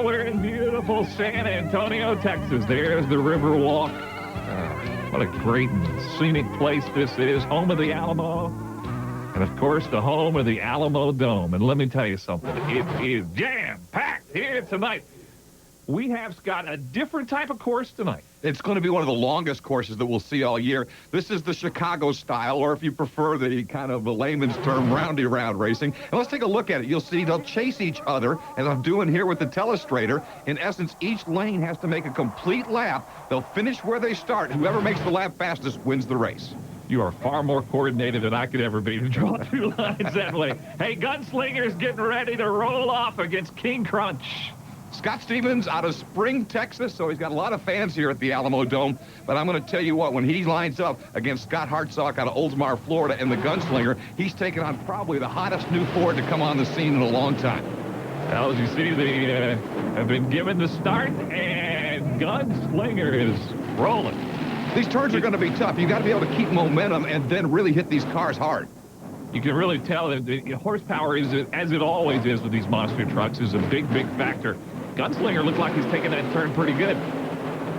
we're in beautiful San Antonio, Texas. There's the Riverwalk. What a great and scenic place this is. Home of the Alamo. And, of course, the home of the Alamo Dome. And let me tell you something. It is jam-packed here tonight. We have, Scott, a different type of course tonight. It's going to be one of the longest courses that we'll see all year. This is the Chicago style, or if you prefer the kind of a layman's term, roundy round racing. And let's take a look at it. You'll see they'll chase each other, as I'm doing here with the telestrator. In essence, each lane has to make a complete lap. They'll finish where they start. Whoever makes the lap fastest wins the race. You are far more coordinated than I could ever be to draw two lines that way. Hey, Gunslinger's getting ready to roll off against King Crunch. Scott Stevens out of Spring, Texas, so he's got a lot of fans here at the Alamo Dome. But I'm going to tell you what, when he lines up against Scott Hartsock out of Oldsmar, Florida, and the Gunslinger, he's taking on probably the hottest new Ford to come on the scene in a long time. Well, as you see, they have been given the start, and Gunslinger is rolling. These turns are going to be tough. You've got to be able to keep momentum and then really hit these cars hard. You can really tell that the horsepower, is, as it always is with these monster trucks, is a big, big factor. Gunslinger looked like he's taking that turn pretty good.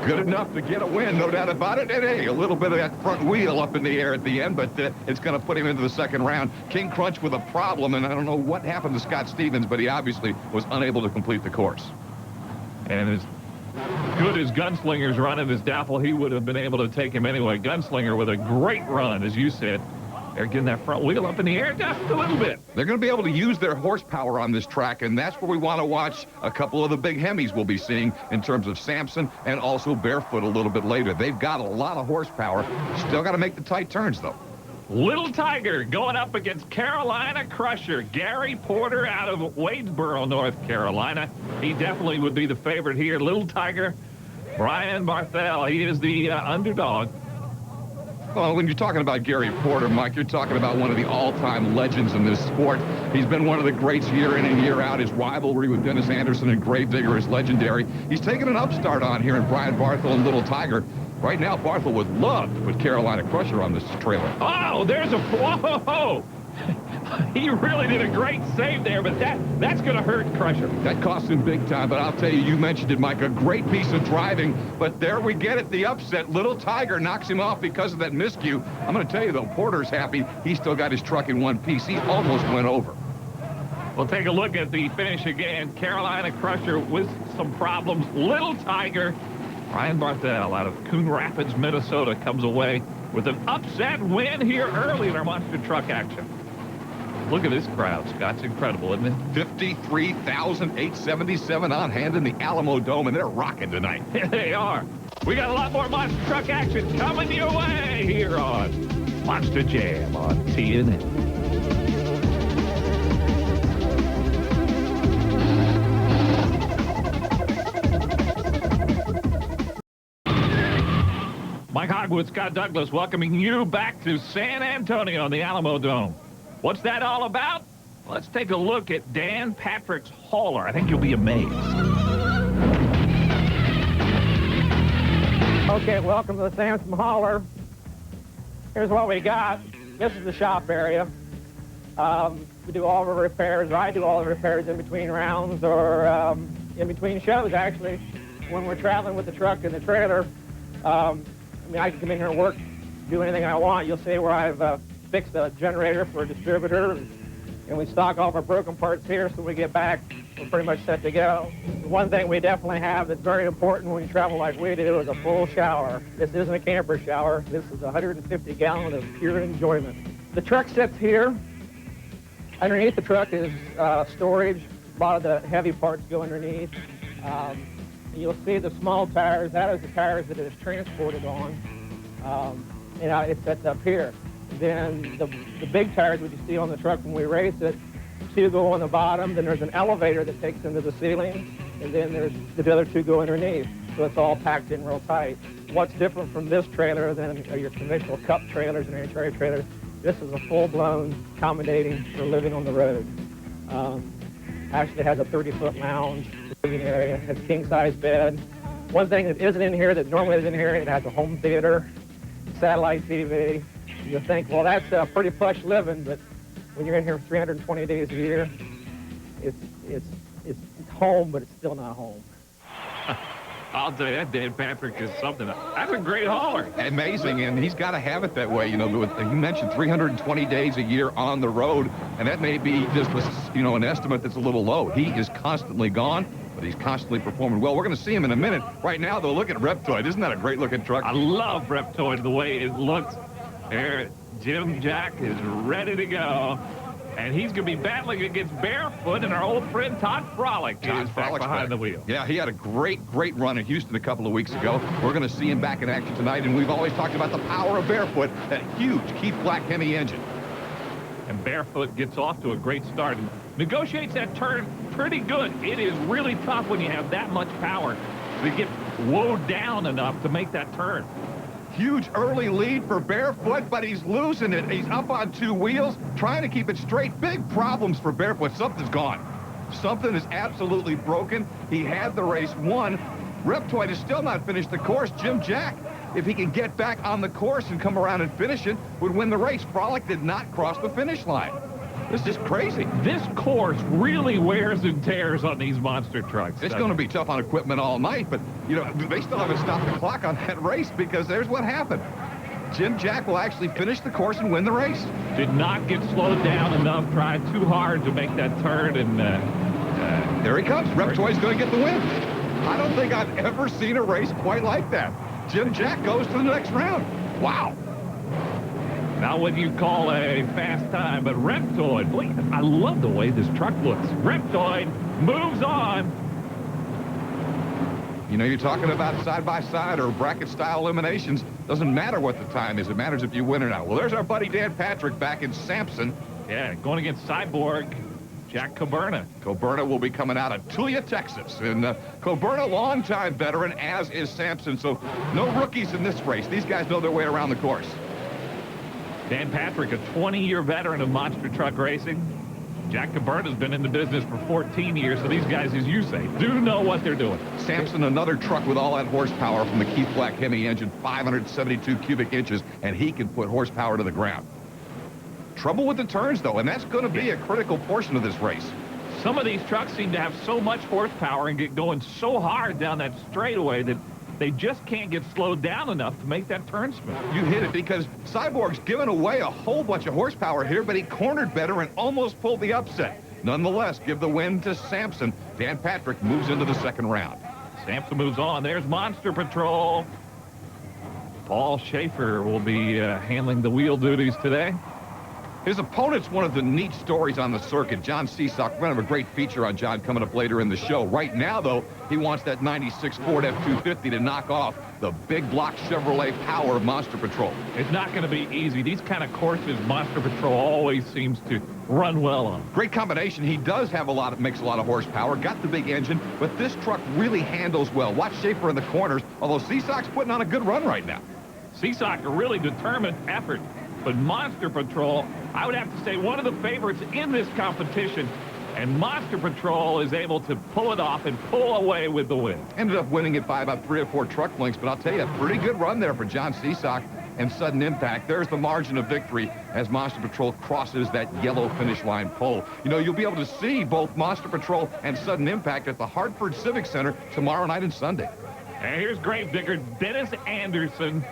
Good enough to get a win, no doubt about it. And hey, a little bit of that front wheel up in the air at the end, but it's going to put him into the second round. King Crunch with a problem, and I don't know what happened to Scott Stevens, but he obviously was unable to complete the course. And as good as Gunslinger's running this Daffle, he would have been able to take him anyway. Gunslinger with a great run, as you said. They're getting that front wheel up in the air just a little bit. They're going to be able to use their horsepower on this track, and that's where we want to watch a couple of the big Hemis we'll be seeing in terms of Samson and also Barefoot a little bit later. They've got a lot of horsepower. Still got to make the tight turns, though. Little Tiger going up against Carolina Crusher. Gary Porter out of Wadesboro, North Carolina. He definitely would be the favorite here. Little Tiger, Brian Barthel, he is the underdog. Well, when you're talking about Gary Porter, Mike, you're talking about one of the all-time legends in this sport. He's been one of the greats year in and year out. His rivalry with Dennis Anderson and Gravedigger is legendary. He's taken an upstart on here in Brian Barthel and Little Tiger. Right now, Barthel would love to put Carolina Crusher on this trailer. Oh, there's a... Whoa! He really did a great save there, but that's going to hurt Crusher. That cost him big time, but I'll tell you, you mentioned it, Mike, a great piece of driving, but there we get it, the upset. Little Tiger knocks him off because of that miscue. I'm going to tell you, though, Porter's happy. He's still got his truck in one piece. He almost went over. We'll take a look at the finish again. Carolina Crusher with some problems. Little Tiger, Brian Barthel out of Coon Rapids, Minnesota, comes away with an upset win here early in our monster truck action. Look at this crowd, Scott. It's incredible, isn't it? 53,877 on hand in the Alamo Dome, and they're rocking tonight. Yeah, they are. We got a lot more monster truck action coming your way here on Monster Jam on TNN. Mike Hogwood, Scott Douglas, welcoming you back to San Antonio on the Alamo Dome. What's that all about? Let's take a look at Dan Patrick's hauler. I think you'll be amazed. Okay, welcome to the Samson hauler. Here's what we got. This is the shop area. We do all the repairs. I do all the repairs in between rounds or in between shows, actually. When we're traveling with the truck and the trailer, I can come in here and work, do anything I want. You'll see where I've fixed a generator for a distributor, and we stock all of our broken parts here, so when we get back, we're pretty much set to go. The one thing we definitely have that's very important when you travel like we do is a full shower. This isn't a camper shower. This is 150 gallons of pure enjoyment. The truck sits here. Underneath the truck is storage. A lot of the heavy parts go underneath. You'll see the small tires. That is the tires that it is transported on. It sets up here. Then the big tires, which you see on the truck when we race it, two go on the bottom. Then there's an elevator that takes them to the ceiling, and then there's the other two go underneath. So it's all packed in real tight. What's different from this trailer than your conventional cup trailers and your cherry trailers? This is a full-blown accommodating for living on the road. Actually has a 30-foot lounge, living area, has a king-size bed. One thing that isn't in here that normally is in here, it has a home theater, satellite TV. You'll think, well, that's pretty plush living, but when you're in here 320 days a year, it's home, but it's still not home. I'll tell you, that Dan Patrick is something. That's a great hauler. Amazing, and he's got to have it that way. You know, you mentioned 320 days a year on the road, and that may be just, you know, an estimate that's a little low. He is constantly gone, but he's constantly performing well. We're going to see him in a minute. Right now, though, look at Reptoid. Isn't that a great-looking truck? I love Reptoid, the way it looks. There, Jim Jack is ready to go. And he's going to be battling against Barefoot and our old friend Todd Frolic. Todd Frolic's behind the wheel. Yeah, he had a great run in Houston a couple of weeks ago. We're going to see him back in action tonight, and we've always talked about the power of Barefoot, that huge Keith Black Hemi engine. And Barefoot gets off to a great start and negotiates that turn pretty good. It is really tough when you have that much power to get wound down enough to make that turn. Huge early lead for Barefoot, but he's losing it. He's up on two wheels, trying to keep it straight. Big problems for Barefoot. Something's gone. Something is absolutely broken. He had the race won. Reptoid has still not finished the course. Jim Jack, if he can get back on the course and come around and finish it, would win the race. Frolic did not cross the finish line. This is crazy. This course really wears and tears on these monster trucks. It's going to be tough on equipment all night, but, you know, they still haven't stopped the clock on that race because there's what happened. Jim Jack will actually finish the course and win the race. Did not get slowed down enough, tried too hard to make that turn, and there he comes. Reptoid's going to get the win. I don't think I've ever seen a race quite like that. Jim Jack goes to the next round. Wow. Not what you call a fast time, but Reptoid, boy, I love the way this truck looks. Reptoid moves on. You know, you're talking about side-by-side or bracket-style eliminations. Doesn't matter what the time is. It matters if you win or not. Well, there's our buddy Dan Patrick back in Sampson. Yeah, going against Cyborg Jack Coburna. Coburna will be coming out of Tulia, Texas. And Coburna, longtime veteran, as is Sampson. So no rookies in this race. These guys know their way around the course. Dan Patrick, a 20-year veteran of monster truck racing. Jack Coburna's been in the business for 14 years, so these guys, as you say, do know what they're doing. Sampson, another truck with all that horsepower from the Keith Black Hemi engine, 572 cubic inches, and he can put horsepower to the ground. Trouble with the turns, though, and that's going to be a critical portion of this race. Some of these trucks seem to have so much horsepower and get going so hard down that straightaway that they just can't get slowed down enough to make that turn smooth. You hit it because Cyborg's given away a whole bunch of horsepower here, but he cornered better and almost pulled the upset. Nonetheless, give the win to Sampson. Dan Patrick moves into the second round. Sampson moves on. There's Monster Patrol. Paul Schaefer will be handling the wheel duties today. His opponent's one of the neat stories on the circuit. John Seesock. We're going to have a great feature on John coming up later in the show. Right now, though, he wants that 96 Ford F-250 to knock off the big block Chevrolet power of Monster Patrol. It's not going to be easy. These kind of courses, Monster Patrol always seems to run well on. Great combination. He does have makes a lot of horsepower, got the big engine, but this truck really handles well. Watch Schaefer in the corners, although Seesock's putting on a good run right now. Seesock, a really determined effort. But Monster Patrol, I would have to say, one of the favorites in this competition. And Monster Patrol is able to pull it off and pull away with the win. Ended up winning it by about 3 or 4 truck lengths, but I'll tell you, a pretty good run there for John Seesock and Sudden Impact. There's the margin of victory as Monster Patrol crosses that yellow finish line pole. You know, you'll be able to see both Monster Patrol and Sudden Impact at the Hartford Civic Center tomorrow night and Sunday. And here's Gravedigger Dennis Anderson.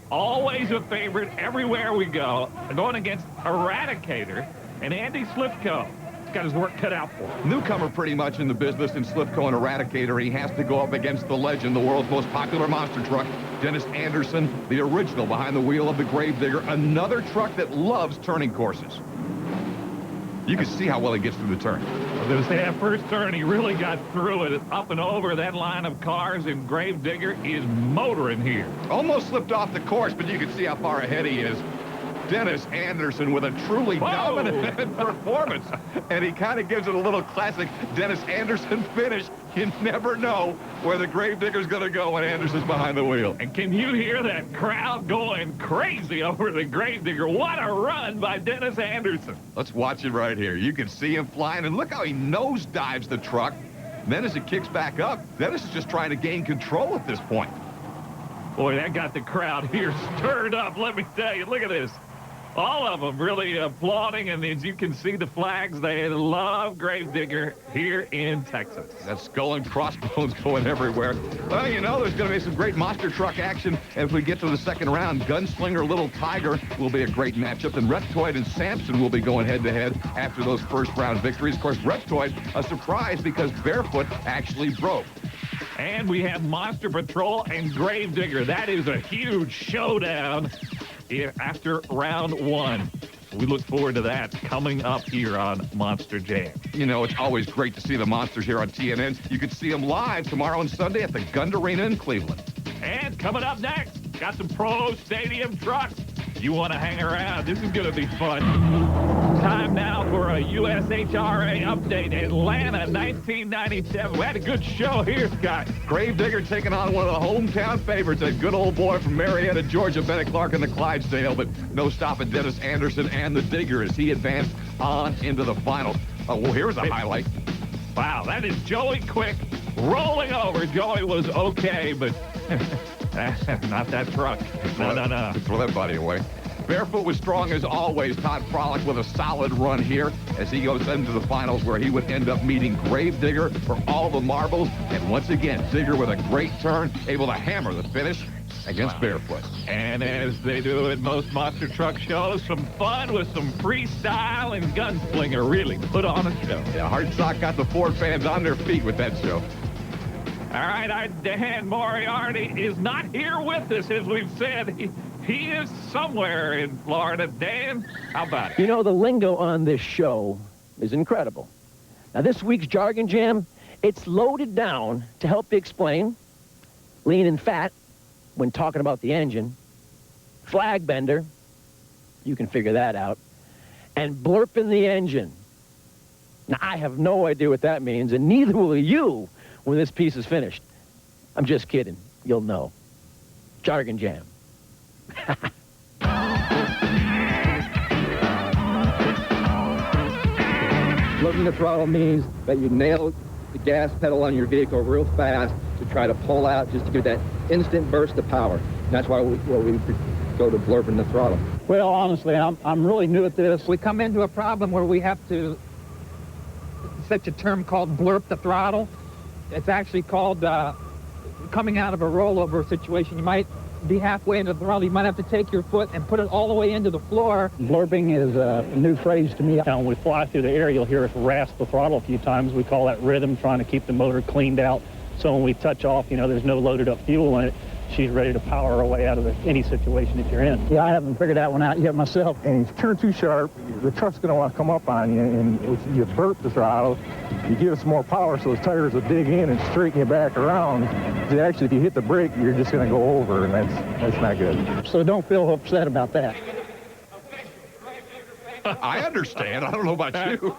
Always a favorite everywhere we go. Going against Eradicator and Andy Slifko. He's got his work cut out for him. Newcomer pretty much in the business in Slifko and Eradicator. He has to go up against the legend, the world's most popular monster truck, Dennis Anderson, the original behind the wheel of the Gravedigger. Another truck that loves turning courses. You can see how well he gets through the turn. I was going to say, that first turn, he really got through it, up and over that line of cars, and Gravedigger is motoring here. Almost slipped off the course, but you can see how far ahead he is. Dennis Anderson with a truly dominant performance. And he kind of gives it a little classic Dennis Anderson finish. You never know where the Gravedigger's going to go when Anderson's behind the wheel. And can you hear that crowd going crazy over the Gravedigger? What a run by Dennis Anderson. Let's watch it right here. You can see him flying, and look how he nosedives the truck. Then as it kicks back up, Dennis is just trying to gain control at this point. Boy, that got the crowd here stirred up, let me tell you. Look at this. All of them really applauding, and as you can see the flags, they love Gravedigger here in Texas. That skull and crossbones going everywhere. Well, you know, there's going to be some great monster truck action as we get to the second round. Gunslinger Little Tiger will be a great matchup, and Reptoid and Samson will be going head-to-head after those first-round victories. Of course, Reptoid, a surprise because Barefoot actually broke. And we have Monster Patrol and Gravedigger. That is a huge showdown here after round one. We look forward to that coming up here on Monster Jam. You know, it's always great to see the monsters here on TNN. You can see them live tomorrow and Sunday at the Gund Arena in Cleveland. And coming up next, got some Pro Stadium trucks. You want to hang around. This is going to be fun. Time now for a USHRA update. Atlanta, 1997. We had a good show here, Scott. Gravedigger taking on one of the hometown favorites, a good old boy from Marietta, Georgia, Bennett Clark in the Clydesdale, but no stopping Dennis Anderson and the Digger as he advanced on into the finals. Oh, well, here's a highlight. Wow, that is Joey Quick rolling over. Joey was okay, but not that truck. No. Throw that body away. Barefoot was strong as always. Todd Frolic with a solid run here as he goes into the finals where he would end up meeting Gravedigger for all the marbles. And once again, Digger with a great turn, able to hammer the finish against Barefoot. And as they do at most monster truck shows, some fun with some freestyle, and Gunslinger really put on a show. Yeah, Hardsock got the Ford fans on their feet with that show. All right, our Dan Moriarty is not here with us, as we've said. He is somewhere in Florida. Dan, how about it? You know, the lingo on this show is incredible. Now, this week's Jargon Jam, it's loaded down to help you explain lean and fat when talking about the engine, flag bender, you can figure that out, and blurping the engine. Now, I have no idea what that means, and neither will you when this piece is finished. I'm just kidding. You'll know. Jargon Jam. Blurping the throttle means that you nail the gas pedal on your vehicle real fast to try to pull out, just to give that instant burst of power. And that's why we go to blurping the throttle. Well, honestly, I'm really new at this. We come into a problem where we have to, such a term called blurp the throttle. It's actually called coming out of a rollover situation. You might be halfway into the throttle. You might have to take your foot and put it all the way into the floor. Blurping is a new phrase to me. When we fly through the air, you'll hear us rasp the throttle a few times. We call that rhythm, trying to keep the motor cleaned out. So when we touch off, you know, there's no loaded up fuel in it. She's ready to power her way out of any situation that you're in. Yeah, I haven't figured that one out yet myself. And if you turn too sharp, the truck's going to want to come up on you, and if you burp the throttle, you give it some more power so those tires will dig in and straighten you back around. Actually, if you hit the brake, you're just going to go over, and that's not good. So don't feel upset about that. I understand. I don't know about you.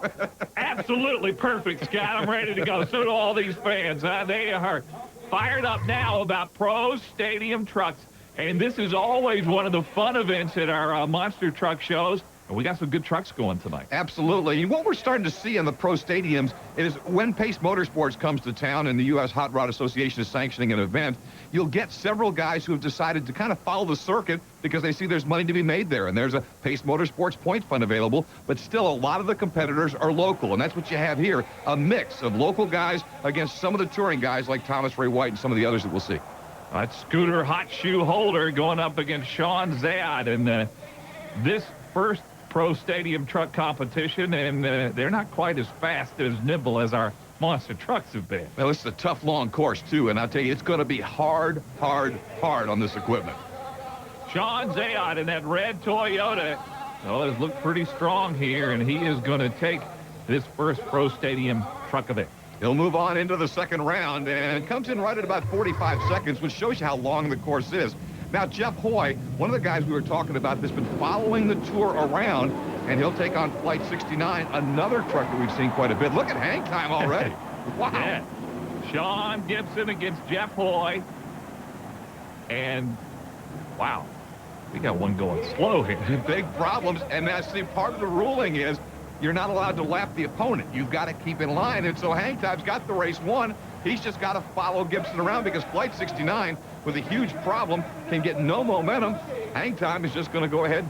Absolutely perfect, Scott. I'm ready to go. So do all these fans. They are fired up now about Pro Stadium trucks. And this is always one of the fun events at our monster truck shows. And we got some good trucks going tonight. Absolutely. And what we're starting to see in the pro stadiums is when Pace Motorsports comes to town and the U.S. Hot Rod Association is sanctioning an event, you'll get several guys who have decided to kind of follow the circuit because they see there's money to be made there. And there's a Pace Motorsports point fund available. But still, a lot of the competitors are local. And that's what you have here, a mix of local guys against some of the touring guys like Thomas Ray White and some of the others that we'll see. That's Scooter Hot Shoe Holder going up against Sean Zayat in this first Pro Stadium truck competition, and they're not quite as fast as nimble as our monster trucks have been. Well, it's a tough, long course, too, and I'll tell you, it's going to be hard on this equipment. Sean Zayat in that red Toyota. Well, it's looked pretty strong here, and he is going to take this first Pro Stadium truck event. He'll move on into the second round and comes in right at about 45 seconds, which shows you how long the course is. Now, Jeff Hoy, one of the guys we were talking about that's been following the tour around, and he'll take on Flight 69, another truck that we've seen quite a bit. Look at hang time already. Wow. Yeah. Sean Gibson against Jeff Hoy. And, wow, we got one going slow here. Big problems, and that's the part of the ruling is you're not allowed to lap the opponent. You've got to keep in line, and so hang time's got the race won. He's just got to follow Gibson around because Flight 69, with a huge problem, can get no momentum. Hang time is just going to go ahead